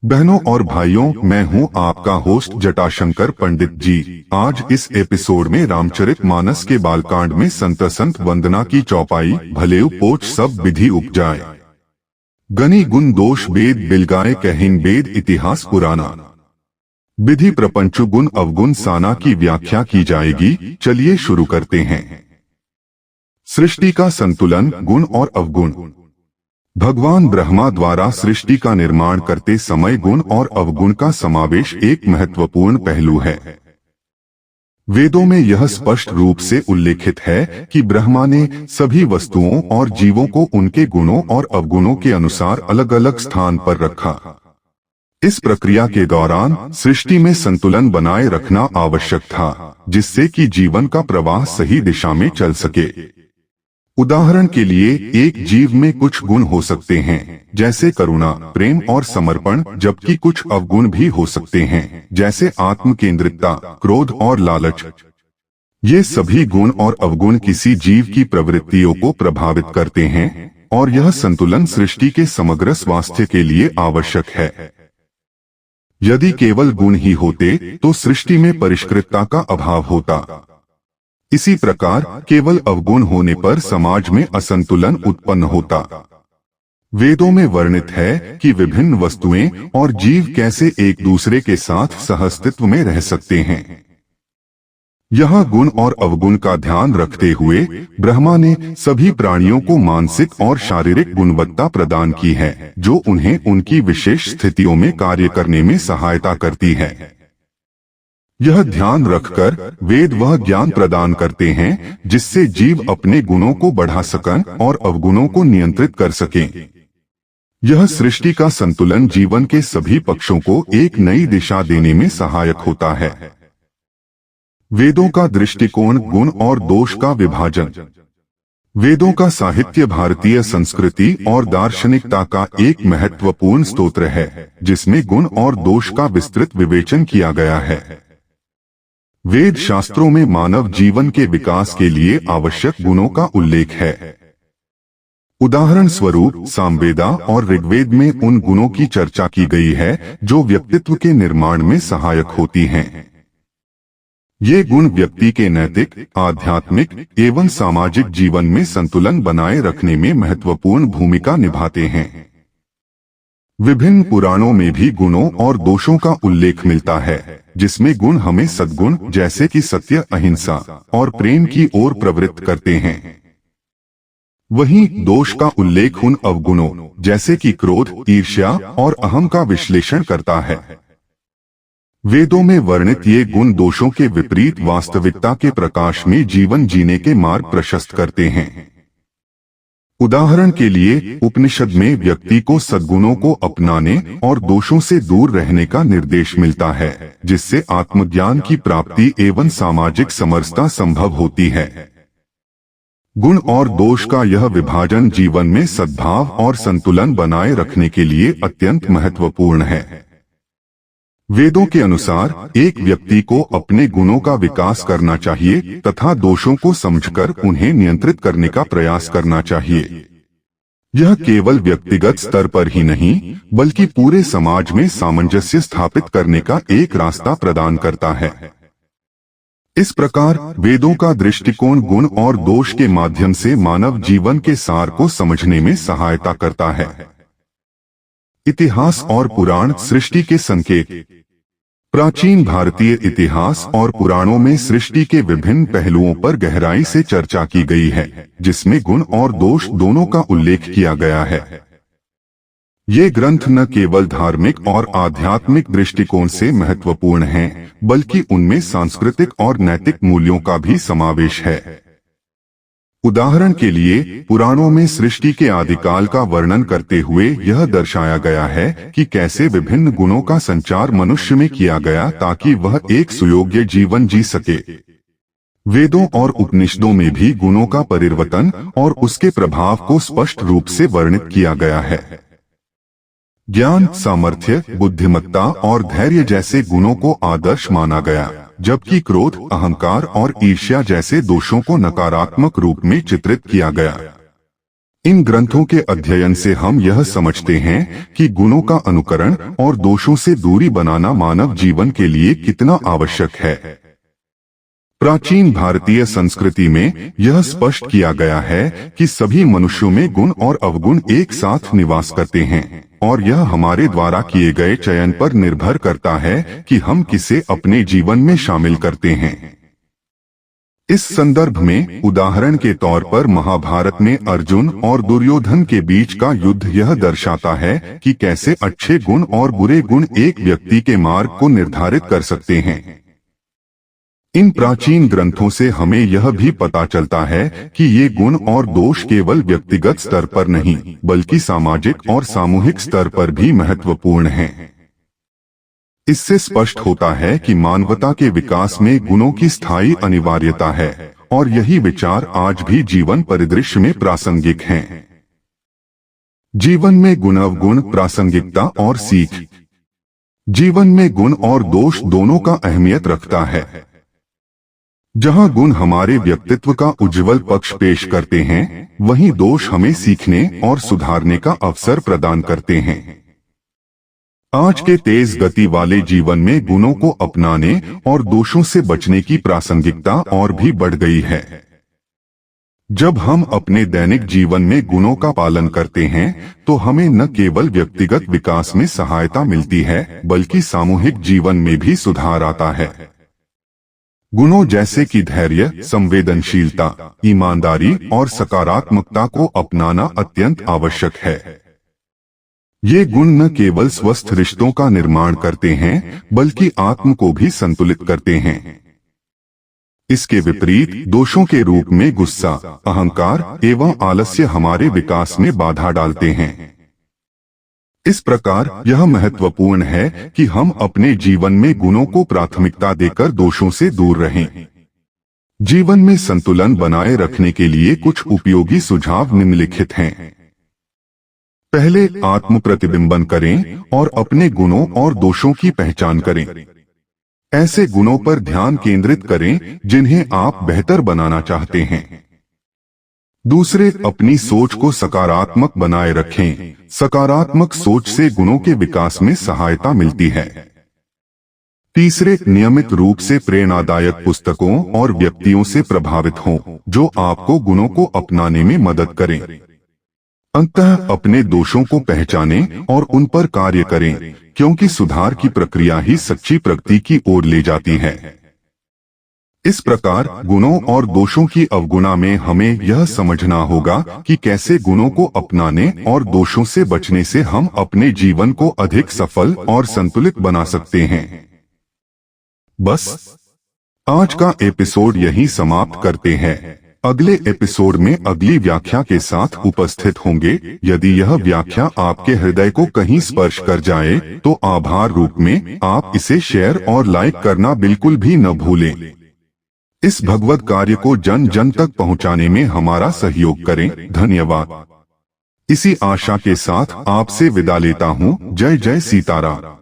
बहनों और भाइयों, मैं हूं आपका होस्ट जटाशंकर पंडित जी। आज इस एपिसोड में रामचरितमानस के बालकांड में संत संत वंदना की चौपाई भले पोच सब विधि उपजाए, गनि गुण दोष वेद बिलगाए कहिन वेद इतिहास पुराना, विधि प्रपंच गुण अवगुण साना की व्याख्या की जाएगी। चलिए शुरू करते हैं। सृष्टि का संतुलन, गुण और अवगुण। भगवान ब्रह्मा द्वारा सृष्टि का निर्माण करते समय गुण और अवगुण का समावेश एक महत्वपूर्ण पहलू है। वेदों में यह स्पष्ट रूप से उल्लेखित है कि ब्रह्मा ने सभी वस्तुओं और जीवों को उनके गुणों और अवगुणों के अनुसार अलग अलग स्थान पर रखा। इस प्रक्रिया के दौरान सृष्टि में संतुलन बनाए रखना आवश्यक था, जिससे कि जीवन का प्रवाह सही दिशा में चल सके। उदाहरण के लिए, एक जीव में कुछ गुण हो सकते हैं, जैसे करुणा, प्रेम और समर्पण, जबकि कुछ अवगुण भी हो सकते हैं, जैसे आत्म केंद्रितता, क्रोध और लालच। ये सभी गुण और अवगुण किसी जीव की प्रवृत्तियों को प्रभावित करते हैं, और यह संतुलन सृष्टि के समग्र स्वास्थ्य के लिए आवश्यक है। यदि केवल गुण ही होते तो सृष्टि में परिष्कृतता का अभाव होता। इसी प्रकार केवल अवगुण होने पर समाज में असंतुलन उत्पन्न होता। वेदों में वर्णित है कि विभिन्न वस्तुएं और जीव कैसे एक दूसरे के साथ सहअस्तित्व में रह सकते हैं। यहाँ गुण और अवगुण का ध्यान रखते हुए ब्रह्मा ने सभी प्राणियों को मानसिक और शारीरिक गुणवत्ता प्रदान की है, जो उन्हें उनकी विशेष स्थितियों में कार्य करने में सहायता करती है। यह ध्यान रखकर वेद वह ज्ञान प्रदान करते हैं जिससे जीव अपने गुणों को बढ़ा सकें और अवगुणों को नियंत्रित कर सकें। यह सृष्टि का संतुलन जीवन के सभी पक्षों को एक नई दिशा देने में सहायक होता है। वेदों का दृष्टिकोण, गुण और दोष का विभाजन। वेदों का साहित्य भारतीय संस्कृति और दार्शनिकता का एक महत्वपूर्ण स्रोत है, जिसमें गुण और दोष का विस्तृत विवेचन किया गया है। वेद शास्त्रों में मानव जीवन के विकास के लिए आवश्यक गुणों का उल्लेख है। उदाहरण स्वरूप सामवेदा और ऋग्वेद में उन गुणों की चर्चा की गई है जो व्यक्तित्व के निर्माण में सहायक होती हैं। ये गुण व्यक्ति के नैतिक, आध्यात्मिक एवं सामाजिक जीवन में संतुलन बनाए रखने में महत्वपूर्ण भूमिका निभाते हैं। विभिन्न पुराणों में भी गुणों और दोषों का उल्लेख मिलता है, जिसमें गुण हमें सद्गुण जैसे कि सत्य, अहिंसा और प्रेम की ओर प्रवृत्त करते हैं। वहीं दोष का उल्लेख उन अवगुणों जैसे कि क्रोध, ईर्ष्या और अहम का विश्लेषण करता है। वेदों में वर्णित ये गुण दोषों के विपरीत वास्तविकता के प्रकाश में जीवन जीने के मार्ग प्रशस्त करते हैं। उदाहरण के लिए, उपनिषद में व्यक्ति को सद्गुणों को अपनाने और दोषों से दूर रहने का निर्देश मिलता है, जिससे आत्मज्ञान की प्राप्ति एवं सामाजिक समरसता संभव होती है। गुण और दोष का यह विभाजन जीवन में सद्भाव और संतुलन बनाए रखने के लिए अत्यंत महत्वपूर्ण है। वेदों के अनुसार एक व्यक्ति को अपने गुणों का विकास करना चाहिए तथा दोषों को समझकर उन्हें नियंत्रित करने का प्रयास करना चाहिए। यह केवल व्यक्तिगत स्तर पर ही नहीं, बल्कि पूरे समाज में सामंजस्य स्थापित करने का एक रास्ता प्रदान करता है। इस प्रकार वेदों का दृष्टिकोण गुण और दोष के माध्यम से मानव जीवन के सार को समझने में सहायता करता है। इतिहास और पुराण, सृष्टि के संकेत। प्राचीन भारतीय इतिहास और पुराणों में सृष्टि के विभिन्न पहलुओं पर गहराई से चर्चा की गई है, जिसमें गुण और दोष दोनों का उल्लेख किया गया है। ये ग्रंथ न केवल धार्मिक और आध्यात्मिक दृष्टिकोण से महत्वपूर्ण हैं, बल्कि उनमें सांस्कृतिक और नैतिक मूल्यों का भी समावेश है। उदाहरण के लिए, पुराणों में सृष्टि के आदिकाल का वर्णन करते हुए यह दर्शाया गया है कि कैसे विभिन्न गुणों का संचार मनुष्य में किया गया ताकि वह एक सुयोग्य जीवन जी सके। वेदों और उपनिषदों में भी गुणों का परिवर्तन और उसके प्रभाव को स्पष्ट रूप से वर्णित किया गया है। ज्ञान, सामर्थ्य, बुद्धिमत्ता और धैर्य जैसे गुणों को आदर्श माना गया, जबकि क्रोध, अहंकार और ईर्ष्या जैसे दोषों को नकारात्मक रूप में चित्रित किया गया। इन ग्रंथों के अध्ययन से हम यह समझते हैं कि गुणों का अनुकरण और दोषों से दूरी बनाना मानव जीवन के लिए कितना आवश्यक है। प्राचीन भारतीय संस्कृति में यह स्पष्ट किया गया है कि सभी मनुष्यों में गुण और अवगुण एक साथ निवास करते हैं और यह हमारे द्वारा किए गए चयन पर निर्भर करता है कि हम किसे अपने जीवन में शामिल करते हैं। इस संदर्भ में उदाहरण के तौर पर महाभारत में अर्जुन और दुर्योधन के बीच का युद्ध यह दर्शाता है कि कैसे अच्छे गुण और बुरे गुण एक व्यक्ति के मार्ग को निर्धारित कर सकते हैं। इन प्राचीन ग्रंथों से हमें यह भी पता चलता है कि ये गुण और दोष केवल व्यक्तिगत स्तर पर नहीं बल्कि सामाजिक और सामूहिक स्तर पर भी महत्वपूर्ण हैं। इससे स्पष्ट होता है कि मानवता के विकास में गुणों की स्थायी अनिवार्यता है और यही विचार आज भी जीवन परिदृश्य में प्रासंगिक हैं। जीवन में गुण अवगुण, प्रासंगिकता और सीख। जीवन में गुण और दोष दोनों का अहमियत रखता है। जहां गुण हमारे व्यक्तित्व का उज्जवल पक्ष पेश करते हैं, वहीं दोष हमें सीखने और सुधारने का अवसर प्रदान करते हैं। आज के तेज गति वाले जीवन में गुणों को अपनाने और दोषों से बचने की प्रासंगिकता और भी बढ़ गई है। जब हम अपने दैनिक जीवन में गुणों का पालन करते हैं तो हमें न केवल व्यक्तिगत विकास में सहायता मिलती है बल्कि सामूहिक जीवन में भी सुधार आता है। गुणों जैसे कि धैर्य, संवेदनशीलता, ईमानदारी और सकारात्मकता को अपनाना अत्यंत आवश्यक है। ये गुण न केवल स्वस्थ रिश्तों का निर्माण करते हैं बल्कि आत्म को भी संतुलित करते हैं। इसके विपरीत दोषों के रूप में गुस्सा, अहंकार एवं आलस्य हमारे विकास में बाधा डालते हैं। इस प्रकार यह महत्वपूर्ण है कि हम अपने जीवन में गुणों को प्राथमिकता देकर दोषों से दूर रहें। जीवन में संतुलन बनाए रखने के लिए कुछ उपयोगी सुझाव निम्नलिखित हैं। पहले, आत्म प्रतिबिंबन करें और अपने गुणों और दोषों की पहचान करें। ऐसे गुणों पर ध्यान केंद्रित करें जिन्हें आप बेहतर बनाना चाहते हैं। दूसरे, अपनी सोच को सकारात्मक बनाए रखें। सकारात्मक सोच से गुणों के विकास में सहायता मिलती है। तीसरे, नियमित रूप से प्रेरणादायक पुस्तकों और व्यक्तियों से प्रभावित हों जो आपको गुणों को अपनाने में मदद करें। अंततः अपने दोषों को पहचानें और उन पर कार्य करें, क्योंकि सुधार की प्रक्रिया ही सच्ची प्रगति की ओर ले जाती है। इस प्रकार गुणों और दोषों की अवगुणा में हमें यह समझना होगा कि कैसे गुणों को अपनाने और दोषों से बचने से हम अपने जीवन को अधिक सफल और संतुलित बना सकते हैं। बस आज का एपिसोड यहीं समाप्त करते हैं। अगले एपिसोड में अगली व्याख्या के साथ उपस्थित होंगे। यदि यह व्याख्या आपके हृदय को कहीं स्पर्श कर जाए तो आभार रूप में आप इसे शेयर और लाइक करना बिल्कुल भी न भूलें। इस भगवत कार्य को जन जन तक पहुंचाने में हमारा सहयोग करें। धन्यवाद। इसी आशा के साथ आपसे विदा लेता हूं। जय जय सीताराम।